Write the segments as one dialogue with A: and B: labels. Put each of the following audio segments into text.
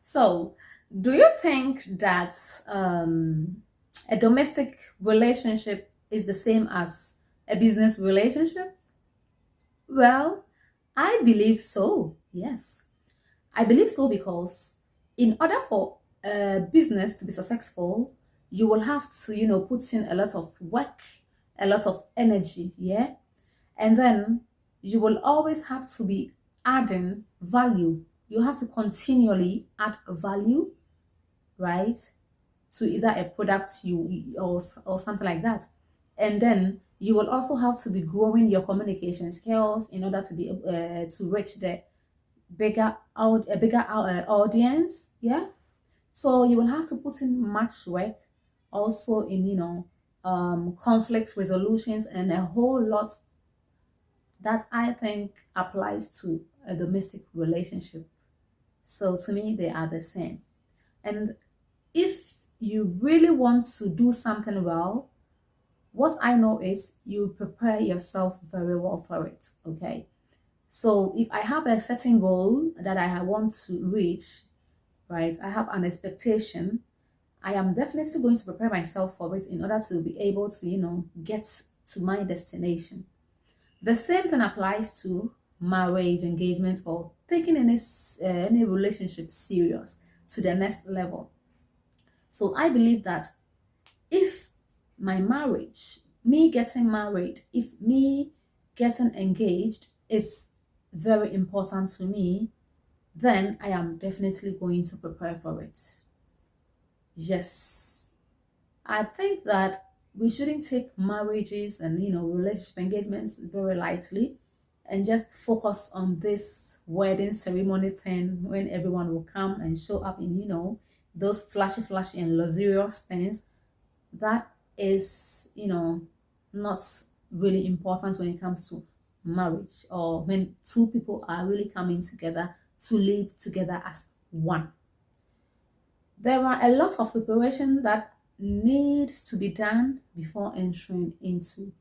A: So, do you think that a domestic relationship is the same as a business relationship? Well, I believe so. Yes, I believe so because in order for a business to be successful, you will have to, put in a lot of work, a lot of energy, yeah? And then you will always have to be adding value. You have to continually add value, right? To either a product or something like that. And then you will also have to be growing your communication skills in order to be to reach the bigger audience, yeah. So you will have to put in much work, also in conflict resolutions and a whole lot that I think applies to a domestic relationship. So to me, they are the same. And if you really want to do something well, what I know is you prepare yourself very well for it. Okay. So if I have a certain goal that I want to reach, right, I have an expectation, I am definitely going to prepare myself for it in order to be able to, get to my destination. The same thing applies to marriage, engagement, or taking any relationship serious to the next level. So I believe that if my marriage, me getting married, if me getting engaged is very important to me, then I am definitely going to prepare for it. Yes. I think that we shouldn't take marriages and relationship engagements very lightly and just focus on this wedding ceremony thing when everyone will come and show up in those flashy and luxurious things. That is not really important when it comes to marriage or when two people are really coming together to live together as one. There are a lot of preparation that needs to be done before entering into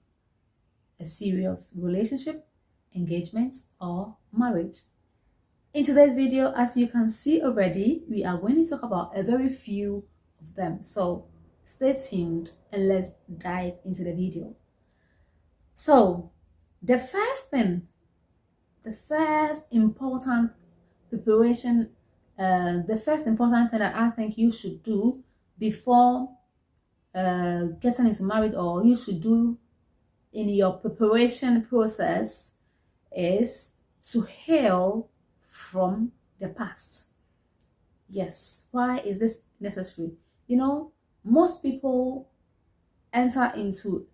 A: a serious relationship, engagement, or marriage. In today's video, as you can see already, we are going to talk about a very few of them. So stay tuned and let's dive into the video. So the first thing, the first important preparation, the first important thing that I think you should do before getting into marriage, or you should do in your preparation process, is to heal from the past. Yes. Why is this necessary? Most people enter into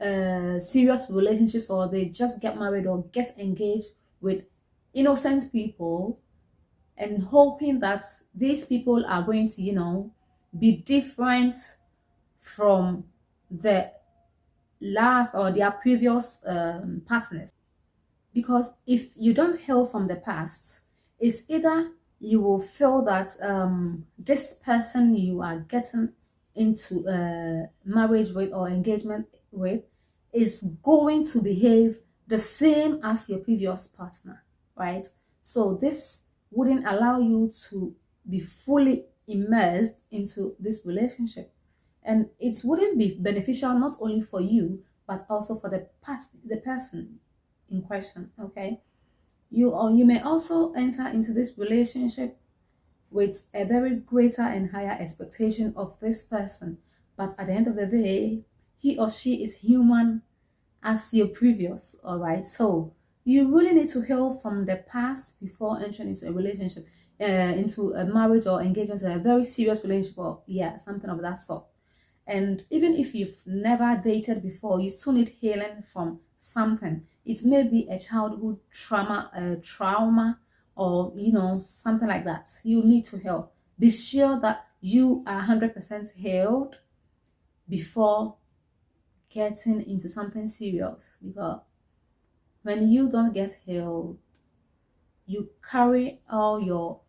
A: serious relationships, or they just get married or get engaged with innocent people and hoping that these people are going to be different from the last or their previous partners. Because if you don't heal from the past, it's either you will feel that this person you are getting into marriage with or engagement with is going to behave the same as your previous partner, right? So this wouldn't allow you to be fully immersed into this relationship, and it wouldn't be beneficial not only for you but also for the person in question. Okay, you may also enter into this relationship with a very greater and higher expectation of this person, but at the end of the day, he or she is human as your previous. All right, so you really need to heal from the past before entering into a relationship, into a marriage or engagement, a very serious relationship, or yeah, something of that sort. And even if you've never dated before, you still need healing from something. It may be a childhood trauma, or something like that. You need to heal. Be sure that you are 100% healed before getting into something serious. Because when you don't get healed, you carry all your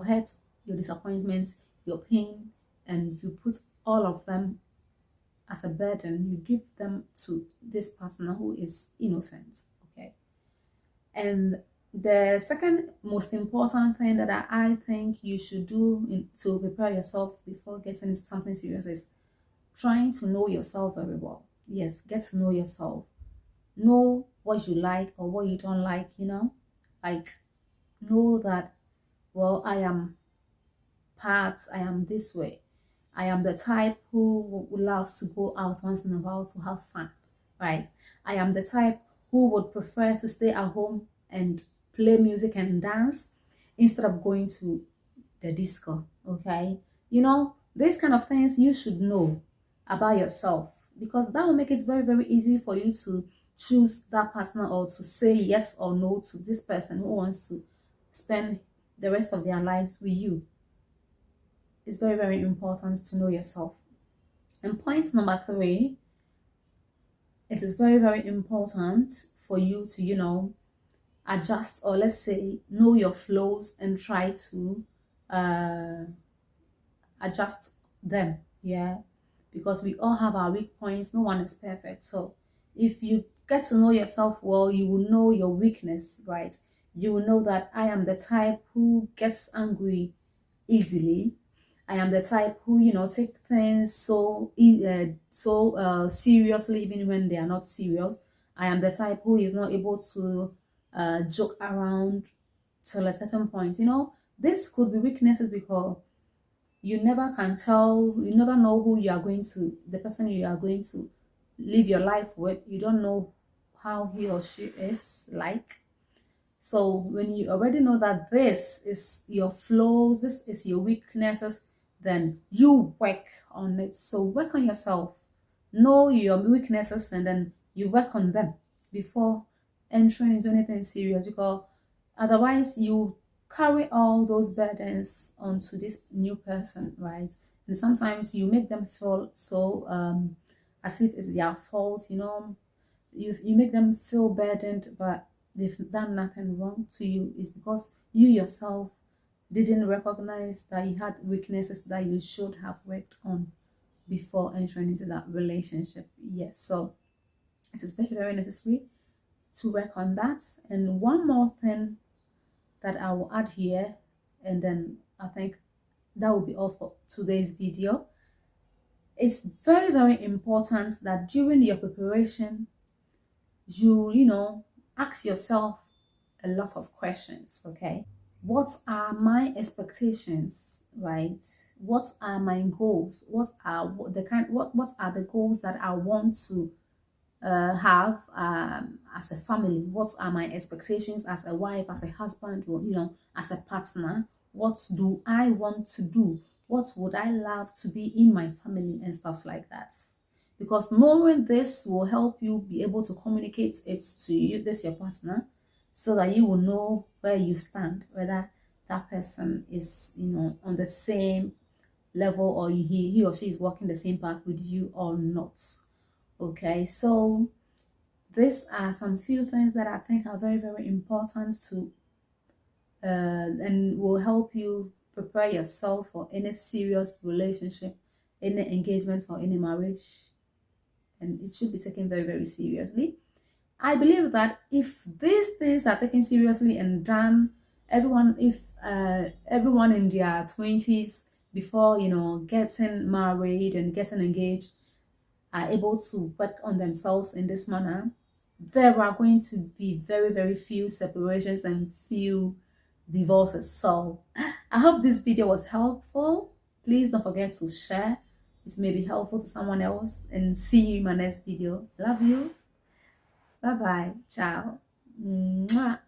A: hurts, your disappointments, your pain, and you put all of them as a burden. You give them to this person who is innocent. Okay, and The second most important thing that I think you should do to prepare yourself before getting into something serious is trying to know yourself very well. Yes, get to know yourself. Know what you like or what you don't like, like know that, well, I am part, I am this way. I am the type who loves to go out once in a while to have fun, right? I am the type who would prefer to stay at home and play music and dance instead of going to the disco, okay? These kind of things you should know about yourself, because that will make it very, very easy for you to choose that partner or to say yes or no to this person who wants to spend the rest of their lives with you. It's very, very important to know yourself. And point number three, it is very, very important for you to, adjust, or let's say know your flows and try to uh, adjust them. Yeah. Because we all have our weak points. No one is perfect. So if you get to know yourself well, you will know your weakness, right? You will know that I am the type who gets angry easily. I am the type who, take things so seriously, even when they are not serious. I am the type who is not able to joke around till a certain point. This could be weaknesses because you never can tell, you never know who you are going to, the person you are going to live your life with. You don't know how he or she is like. So when you already know that this is your flaws, this is your weaknesses, then you work on it. So work on yourself. Know your weaknesses and then you work on them before entering into anything serious, because otherwise you carry all those burdens onto this new person, right? And sometimes you make them feel so as if it's their fault, you make them feel burdened, but they've done nothing wrong to you. It's because you yourself didn't recognize that you had weaknesses that you should have worked on before entering into that relationship. Yes, so it is very, very necessary to work on that. And one more thing that I will add here, and then I think that will be all for today's video. It's very, very important that during your preparation, you ask yourself a lot of questions. Okay, what are my expectations, right? What are my goals? What are the goals that I want to have as a family? What are my expectations as a wife, as a husband, or as a partner? What do I want to do? What would I love to be in my family and stuff like that? Because knowing this will help you be able to communicate it to you, this your partner, so that you will know where you stand, whether that person is on the same level, or he or she is walking the same path with you or not. Okay, so these are some few things that I think are very, very important to and will help you prepare yourself for any serious relationship, any engagement, or any marriage. And it should be taken very, very seriously. I believe that if these things are taken seriously and done, everyone in their 20s, before getting married and getting engaged, are able to work on themselves in this manner, there are going to be very, very few separations and few divorces. So I hope this video was helpful. Please don't forget to share. It may be helpful to someone else, and see you in my next video. Love you. Bye bye. Ciao. Mwah.